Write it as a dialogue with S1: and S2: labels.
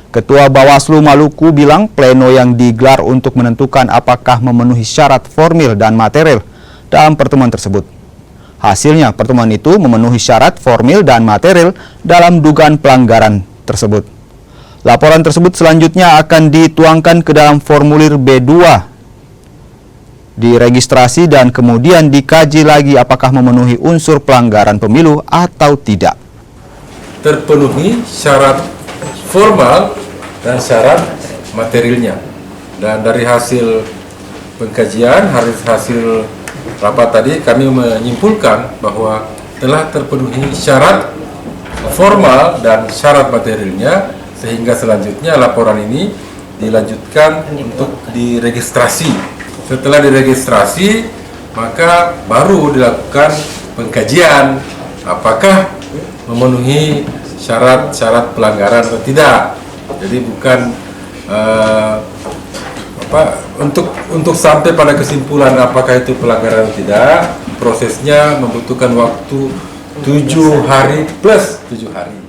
S1: Ketua Bawaslu Maluku bilang pleno yang digelar untuk menentukan apakah memenuhi syarat formil dan material dalam pertemuan tersebut. Hasilnya, pertemuan itu memenuhi syarat formil dan material dalam dugaan pelanggaran tersebut. Laporan tersebut selanjutnya akan dituangkan ke dalam formulir B2, diregistrasi dan kemudian dikaji lagi apakah memenuhi unsur pelanggaran pemilu atau tidak.
S2: Terpenuhi syarat formal dan syarat materialnya. Dan dari hasil pengkajian, hasil rapat tadi, kami menyimpulkan bahwa telah terpenuhi syarat formal dan syarat materialnya, sehingga selanjutnya laporan ini dilanjutkan untuk diregistrasi. Setelah diregistrasi, maka baru dilakukan pengkajian apakah memenuhi syarat-syarat pelanggaran atau tidak. Jadi bukan untuk sampai pada kesimpulan apakah itu pelanggaran atau tidak, prosesnya membutuhkan waktu 7 hari plus 7 hari.